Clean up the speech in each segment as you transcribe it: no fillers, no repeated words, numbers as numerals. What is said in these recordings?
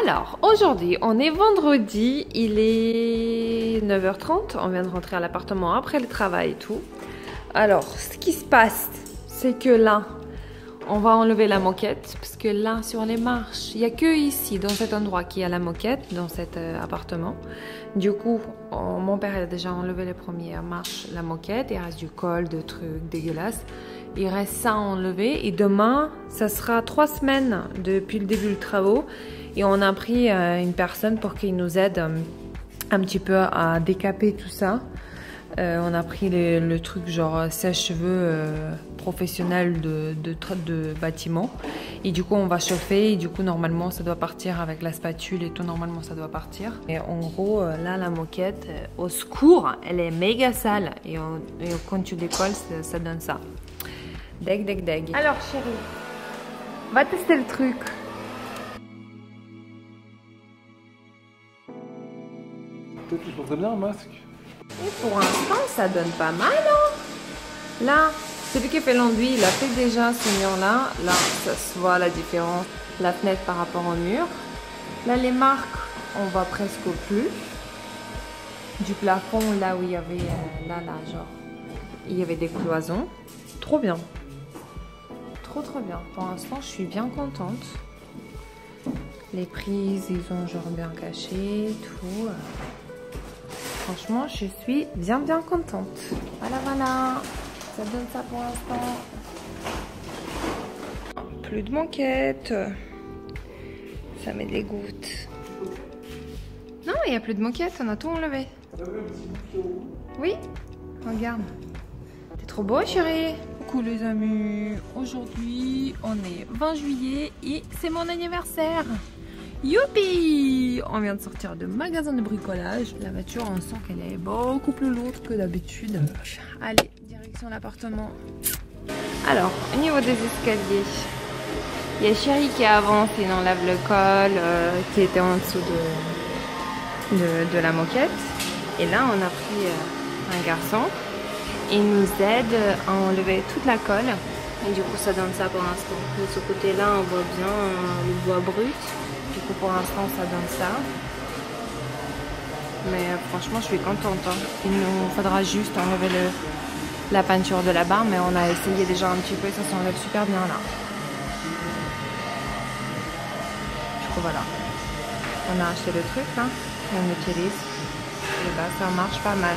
Alors, aujourd'hui, on est vendredi, il est 9h30, on vient de rentrer à l'appartement après le travail et tout. Alors, ce qui se passe, c'est que là, on va enlever la moquette, parce que là, sur les marches, il n'y a que ici, dans cet endroit, qu'il y a la moquette, dans cet appartement. Du coup, mon père a déjà enlevé les premières marches, la moquette, il reste du col, de trucs dégueulasses. Il reste ça à enlever et demain, ça sera 3 semaines depuis le début des travaux. Et on a pris une personne pour qu'il nous aide un petit peu à décaper tout ça. On a pris le truc genre sèche-cheveux professionnel de bâtiment. Et du coup, on va chauffer. Et du coup, normalement, ça doit partir avec la spatule et tout. Normalement, ça doit partir. Et en gros, là, la moquette, au secours, elle est méga sale. Et quand tu décolles, ça donne ça. Deg. Alors, chérie, va tester le truc. Peut-être que je porterais bien un masque. Et pour l'instant, ça donne pas mal, hein. Là, celui qui fait l'enduit, il a fait déjà ce mur-là. Là, ça se voit la différence. La fenêtre par rapport au mur. Là, les marques, on voit presque plus. Du plafond, là où il y avait, là, genre, il y avait des cloisons. Trop bien. Trop bien. Pour l'instant, je suis bien contente. Les prises, ils ont genre bien caché, tout. Franchement, je suis bien contente. Voilà. Ça donne ça pour l'instant. Plus de moquette. Ça met des gouttes. Non, il n'y a plus de moquette. On a tout enlevé. Oui, regarde. T'es trop beau, chérie. Coucou les amis. Aujourd'hui, on est 20 juillet et c'est mon anniversaire. Youpi! On vient de sortir de magasin de bricolage. La voiture, on sent qu'elle est beaucoup plus lourde que d'habitude. Allez, direction l'appartement. Alors, au niveau des escaliers, il y a Chérie qui avance et on lave le col qui était en dessous de la moquette. Et là, on a pris un garçon. Il nous aide à enlever toute la colle. Et du coup, ça donne ça pour l'instant. De ce côté-là, on voit bien le bois brut. Du coup, pour l'instant, ça donne ça. Mais franchement, je suis contente. Hein. Il nous faudra juste enlever la peinture de la barre. Mais on a essayé déjà un petit peu et ça s'enlève super bien là. Du coup, voilà. On a acheté le truc là. Et on utilise. Et là, ça marche pas mal.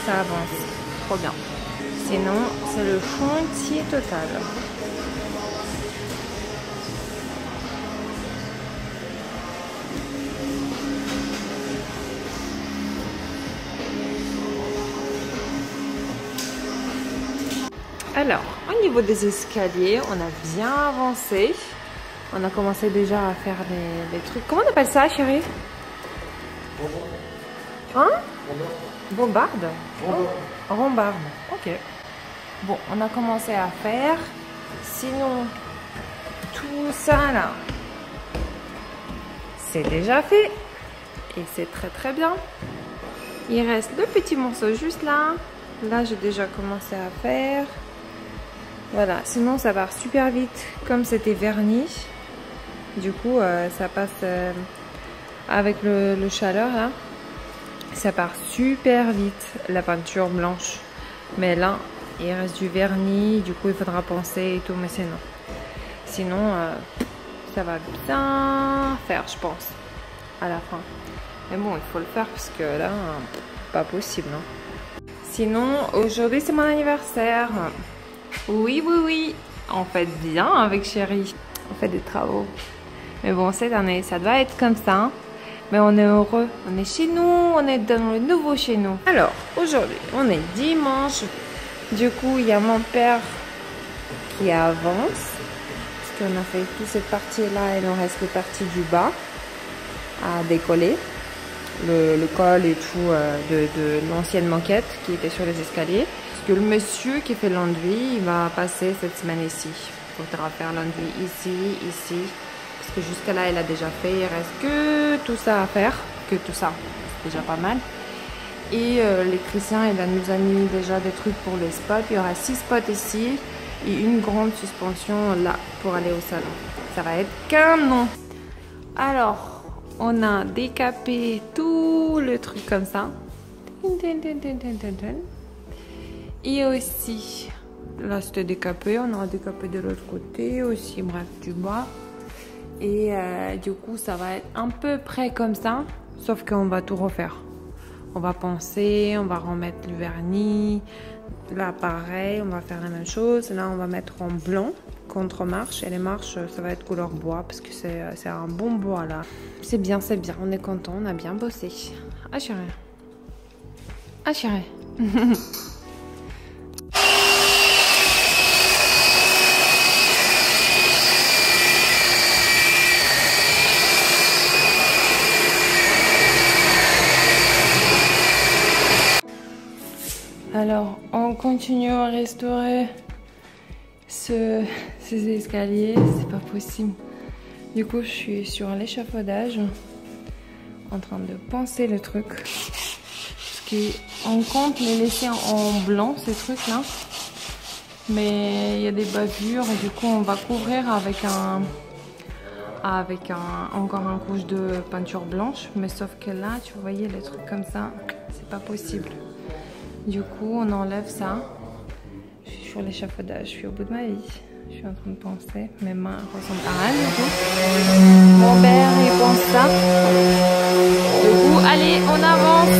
Ça avance. Trop bien. Sinon, c'est le chantier total. Alors, au niveau des escaliers, on a bien avancé. On a commencé déjà à faire les trucs. Comment on appelle ça, chérie? Hein? Bombarde? Rambarde. Ok. Bon, on a commencé à faire. Sinon, tout ça là, c'est déjà fait. Et c'est très bien. Il reste le petit morceau juste là. Là, j'ai déjà commencé à faire. Voilà. Sinon, ça part super vite. Comme c'était verni. Du coup, ça passe avec le chaleur là. Ça part super vite, la peinture blanche. Mais là, il reste du vernis, du coup il faudra penser et tout, mais c'est non. Sinon, ça va bien faire, je pense, à la fin. Mais bon, il faut le faire parce que là, pas possible. Hein. Sinon, aujourd'hui c'est mon anniversaire. Oui. On fait bien avec Chérie. On fait des travaux. Mais bon, cette année, ça doit être comme ça. Mais on est heureux, on est chez nous, on est dans le nouveau chez nous. Alors, aujourd'hui, on est dimanche. Du coup, il y a mon père qui avance. Parce qu'on a fait toute cette partie-là, il nous reste les parties du bas à décoller. Le col et tout de l'ancienne moquette qui était sur les escaliers. Parce que le monsieur qui fait l'enduit, il va passer cette semaine ici. Il faudra faire l'enduit ici. Parce que jusqu'à là, elle a déjà fait. Il reste que tout ça à faire. Que tout ça. C'est déjà pas mal. Et l'électricien, il nous a mis déjà des trucs pour les spots. Il y aura 6 spots ici. Et une grande suspension là pour aller au salon. Ça va être canon. Alors, on a décapé tout le truc comme ça. Et aussi, là c'était décapé, on a décapé de l'autre côté aussi, bref, du bois. Et du coup, ça va être un peu près comme ça, sauf qu'on va tout refaire. On va poncer, on va remettre le vernis. Là, pareil, on va faire la même chose. Là, on va mettre en blanc contre marche. Et les marches, ça va être couleur bois parce que c'est un bon bois là. C'est bien, on est content, on a bien bossé. Ah chérie. Ah chérie. Alors, on continue à restaurer ces escaliers, c'est pas possible. Du coup, je suis sur l'échafaudage, en train de poncer le truc. Parce qu'on compte les laisser en blanc, ces trucs-là. Mais il y a des bavures, et du coup, on va couvrir avec encore une couche de peinture blanche. Mais sauf que là, tu voyais les trucs comme ça, c'est pas possible. Du coup, on enlève ça. Je suis sur l'échafaudage, je suis au bout de ma vie. Je suis en train de penser. Mes mains ressemblent à rien du coup. Mon père, il pense ça. Du coup, allez, on avance.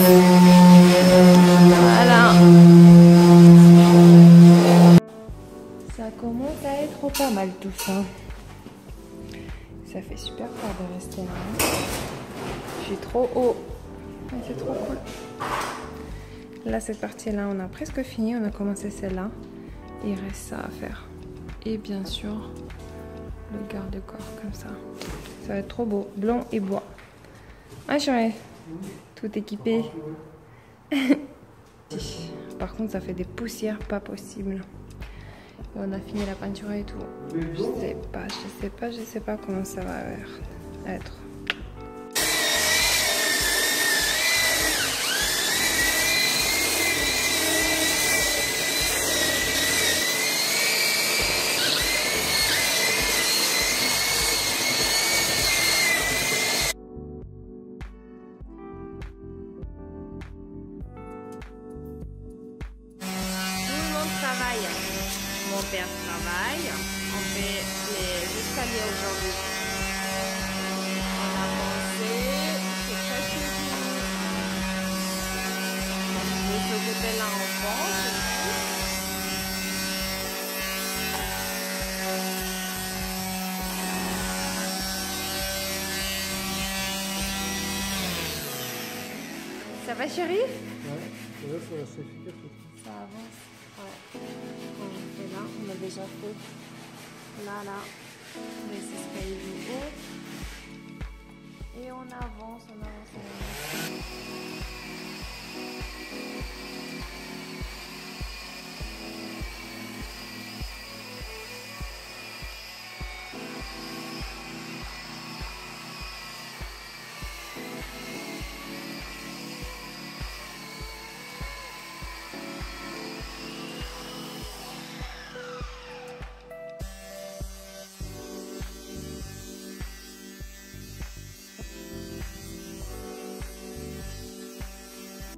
Voilà. Ça commence à être pas mal tout ça. Ça fait super peur de rester là. Je suis trop haut. C'est trop cool. Là, cette partie-là, on a presque fini. On a commencé celle-là. Il reste ça à faire. Et bien sûr, le garde-corps comme ça. Ça va être trop beau. Blanc et bois. Ah, chérie. Tout équipé. Par contre, ça fait des poussières pas possibles. Et on a fini la peinture et tout. Je sais pas comment ça va être. Mon père travaille, on fait les escaliers aujourd'hui. On a pensé, c'est très chéri. De ce côté-là, on pense. Ça va, chérie? Ouais, ça va, c'est efficace. Ça avance. Ouais. On fait là, on a déjà fait là, les escaliers du haut. Et on avance.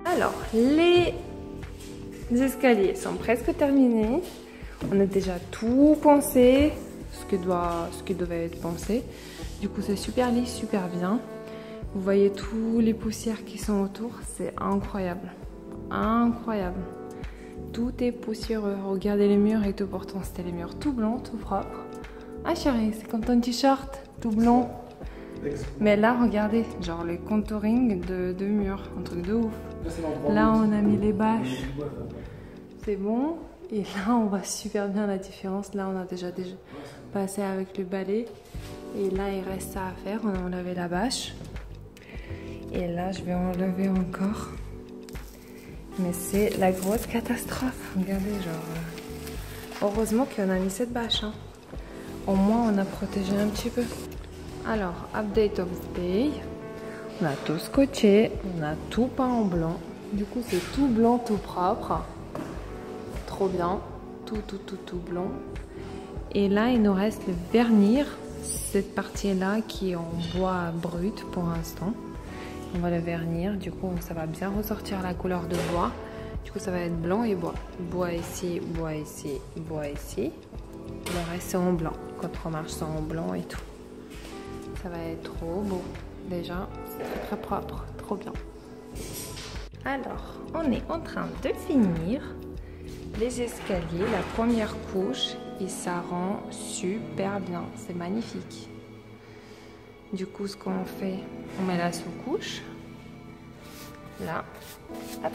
Alors, les escaliers sont presque terminés. On a déjà tout pensé, ce qui devait être pensé. Du coup, c'est super lisse, super bien. Vous voyez tous les poussières qui sont autour, c'est incroyable. Incroyable. Tout est poussiéreux. Regardez les murs et tout. Pourtant, c'était les murs tout blancs, tout propres. Ah chérie, c'est comme ton t-shirt, tout blanc. Mais là, regardez, genre le contouring de mur, un truc de ouf. Là, on a mis les bâches. C'est bon. Et là, on voit super bien la différence. Là, on a déjà passé avec le balai. Et là, il reste ça à faire. On a enlevé la bâche. Et là, je vais enlever encore. Mais c'est la grosse catastrophe. Regardez, genre... Heureusement qu'on a mis cette bâche. Hein. Au moins, on a protégé un petit peu. Alors, update of the day. On a tout scotché. On a tout peint en blanc. Du coup, c'est tout blanc, tout propre. Trop bien. Tout blanc. Et là, il nous reste le vernir. cette partie-là qui est en bois brut pour l'instant. On va le vernir, du coup ça va bien ressortir la couleur de bois. Du coup ça va être blanc et bois. Bois ici, bois ici, bois ici. Le reste c'est en blanc. Quand on marche c'est en blanc et tout. Ça va être trop beau. Déjà, c'est très propre, trop bien. Alors, on est en train de finir les escaliers, la première couche, et ça rend super bien. C'est magnifique. Du coup, ce qu'on fait, on met la sous-couche. Là, hop.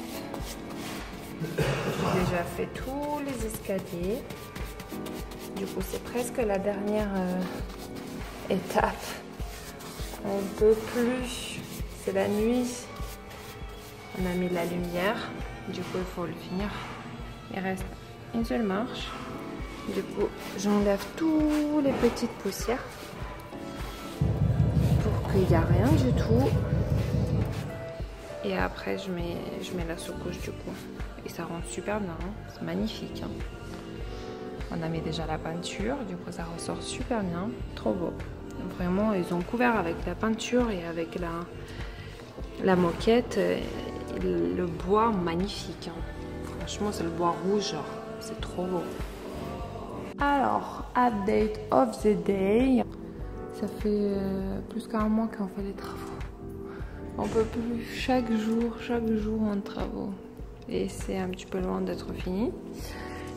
J'ai déjà fait tous les escaliers. Du coup, c'est presque la dernière étape. On ne peut plus. C'est la nuit. On a mis la lumière. Du coup, il faut le finir. Il reste une seule marche. Du coup, j'enlève toutes les petites poussières pour qu'il n'y a rien du tout. Et après, je mets la sous-couche du coup. Et ça rend super bien. Hein. C'est magnifique. Hein. On a mis déjà la peinture. Du coup, ça ressort super bien. Trop beau. Vraiment, ils ont couvert avec la peinture et avec la moquette. Le bois magnifique. Hein. Franchement, c'est le bois rouge. C'est trop beau. Alors, update of the day. Ça fait plus qu'un mois qu'on fait les travaux. On peut plus, chaque jour on travaux. Et c'est un petit peu loin d'être fini.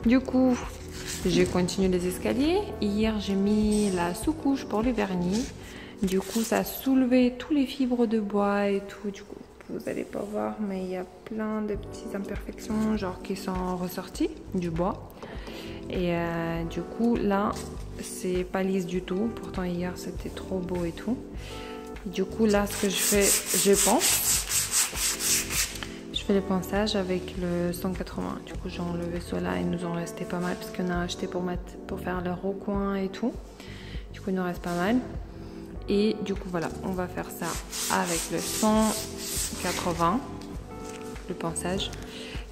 Du coup, j'ai continué les escaliers. Hier, j'ai mis la sous-couche pour le vernis. Du coup, ça a soulevé tous les fibres de bois et tout. Du coup, vous n'allez pas voir, mais il y a plein de petites imperfections, genre qui sont ressorties du bois. Et du coup, là, c'est pas lisse du tout. Pourtant, hier, c'était trop beau et tout. Du coup, là, ce que je fais, je fais le ponçage avec le 180. Du coup, j'ai enlevé cela. Il nous en restait pas mal parce qu'on a acheté pour faire le recoin et tout. Du coup, il nous reste pas mal. Et du coup, voilà, on va faire ça avec le 180, le ponçage.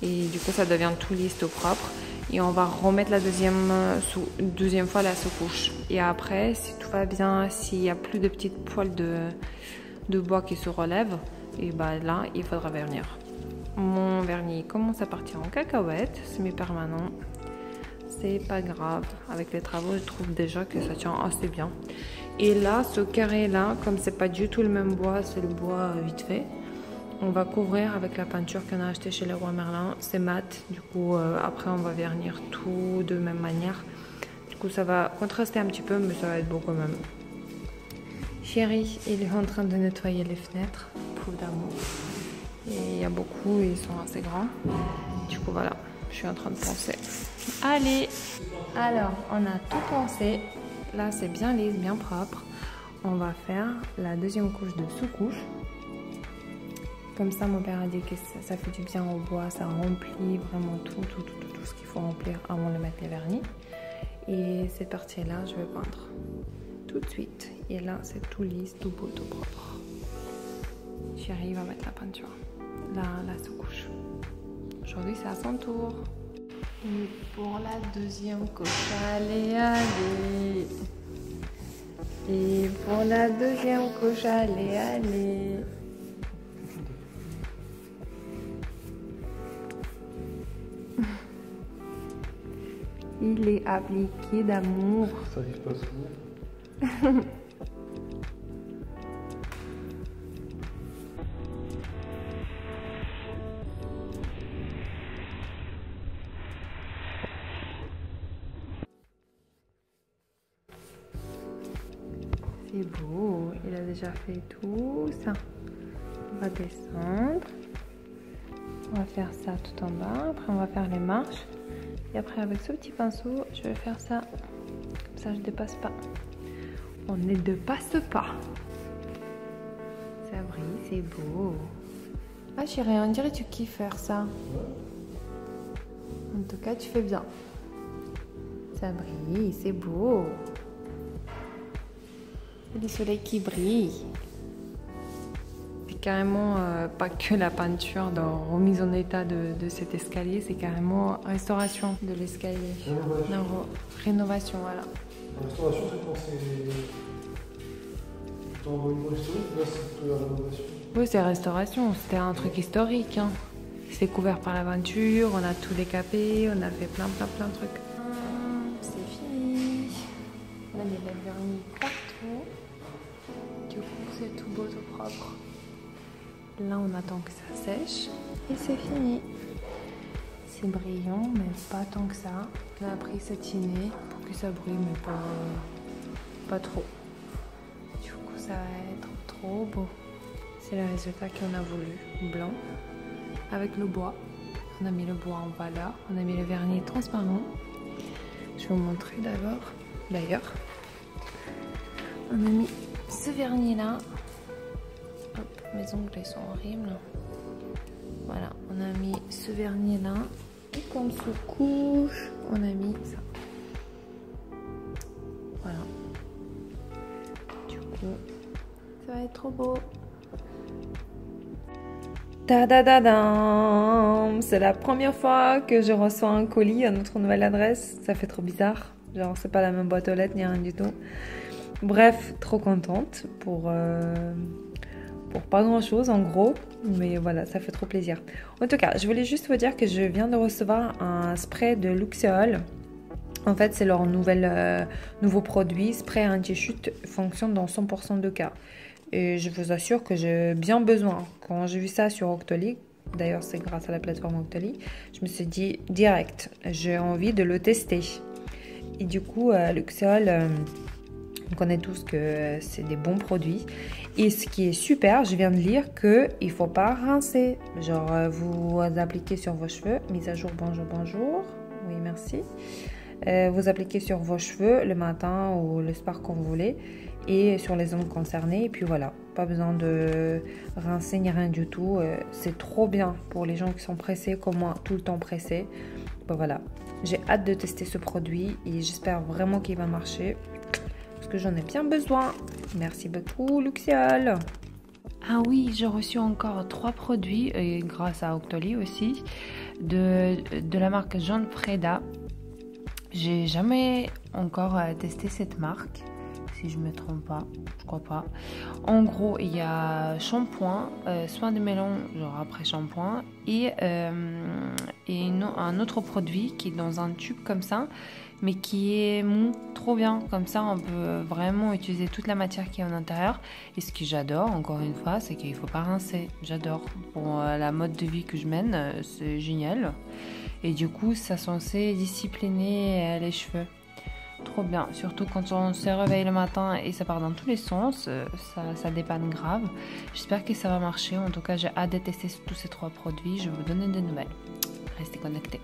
Et du coup, ça devient tout lisse, tout propre. Et on va remettre la deuxième fois la sous-couche. Et après, si tout va bien, s'il n'y a plus de petites poils de bois qui se relèvent, et bah là, il faudra vernir. Mon vernis commence à partir en cacahuète, semi-permanent. C'est pas grave. Avec les travaux, je trouve déjà que ça tient assez bien. Et là, ce carré-là, comme c'est pas du tout le même bois, c'est le bois vite fait. On va couvrir avec la peinture qu'on a acheté chez Leroy Merlin. C'est mat. Du coup, après, on va vernir tout de même manière. Du coup, ça va contraster un petit peu, mais ça va être beau quand même. Chéri, il est en train de nettoyer les fenêtres. Pauvre d'amour. Et il y a beaucoup, et ils sont assez grands. Du coup, voilà. Je suis en train de poncer. Allez! Alors, on a tout poncé. Là, c'est bien lisse, bien propre. On va faire la deuxième couche de sous-couche. Comme ça, mon père a dit que ça fait du bien au bois, ça remplit vraiment tout ce qu'il faut remplir avant de mettre les vernis. Et cette partie-là, je vais peindre tout de suite. Et là, c'est tout lisse, tout beau, tout propre. Chérie va mettre la peinture, la sous-couche. Aujourd'hui, c'est à son tour. Et pour la deuxième couche, allez. Et pour la deuxième couche, allez. Il est appliqué d'amour. Ça arrive pas souvent. C'est beau. Il a déjà fait tout ça. On va descendre. On va faire ça tout en bas. Après, on va faire les marches. Et après, avec ce petit pinceau, je vais faire ça. Comme ça, je ne dépasse pas. On ne dépasse pas. Ça brille, c'est beau. Ah, chérie, on dirait que tu kiffes faire ça. En tout cas, tu fais bien. Ça brille, c'est beau. Il y a du soleil qui brille. C'est carrément pas que la peinture de remise en état de cet escalier, c'est carrément restauration de l'escalier. Rénovation. Rénovation, voilà. La restauration, c'est quand c'est dans un monument historique, là c'est plutôt la rénovation. Oui, c'est restauration, c'était un truc historique. Hein. C'est couvert par la peinture, on a tout décapé, on a fait plein de trucs. C'est fini. On a mis le vernis partout. Du coup, c'est tout beau, tout propre. Là, on attend que ça sèche. Et c'est fini. C'est brillant, mais pas tant que ça. On a pris satiné pour que ça brille, mais pas trop. Du coup, ça va être trop beau. C'est le résultat qu'on a voulu. Blanc. Avec le bois. On a mis le bois en valeur. On a mis le vernis transparent. Je vais vous montrer d'ailleurs. On a mis ce vernis là. Hop, mes ongles sont horribles. Voilà, on a mis ce vernis là. Et comme sous-couche, on a mis ça. Voilà. Du coup, ça va être trop beau. Ta-da-da-dam! C'est la première fois que je reçois un colis à notre nouvelle adresse. Ça fait trop bizarre. Genre, c'est pas la même boîte aux lettres ni rien du tout. Bref, trop contente pour pas grand chose en gros. Mais voilà, ça fait trop plaisir. En tout cas, je voulais juste vous dire que je viens de recevoir un spray de Luxéol. En fait, c'est leur nouveau produit. Spray anti-chute fonctionne dans 100% de cas. Et je vous assure que j'ai bien besoin. Quand j'ai vu ça sur Octoly, d'ailleurs c'est grâce à la plateforme Octoly, je me suis dit direct, j'ai envie de le tester. Et du coup, Luxéol, on connaît tous que c'est des bons produits. Et ce qui est super, je viens de lire qu'il ne faut pas rincer. Genre, vous appliquez sur vos cheveux. Mise à jour, bonjour. Oui, merci. Vous appliquez sur vos cheveux le matin ou le soir quand vous voulez. Et sur les zones concernées. Et puis voilà, pas besoin de rincer ni rien du tout. C'est trop bien pour les gens qui sont pressés comme moi, tout le temps pressés. Ben voilà, j'ai hâte de tester ce produit et j'espère vraiment qu'il va marcher. Parce que j'en ai bien besoin. Merci beaucoup Luxéol. Ah oui, j'ai reçu encore 3 produits, et grâce à Octoly aussi, de la marque Jean Freda. J'ai jamais encore testé cette marque, si je me trompe pas, je crois pas. En gros, il y a shampoing, soin de mélange, genre après shampoing, et un autre produit qui est dans un tube comme ça, mais qui est mou, trop bien. Comme ça, on peut vraiment utiliser toute la matière qui est à l'intérieur. Et ce que j'adore, encore une fois, c'est qu'il ne faut pas rincer. J'adore. Pour la mode de vie que je mène, c'est génial. Et du coup, ça est censé discipliner les cheveux. Trop bien. Surtout quand on se réveille le matin et ça part dans tous les sens, ça dépanne grave. J'espère que ça va marcher. En tout cas, j'ai hâte de tester tous ces 3 produits. Je vais vous donner des nouvelles. Restez connectés.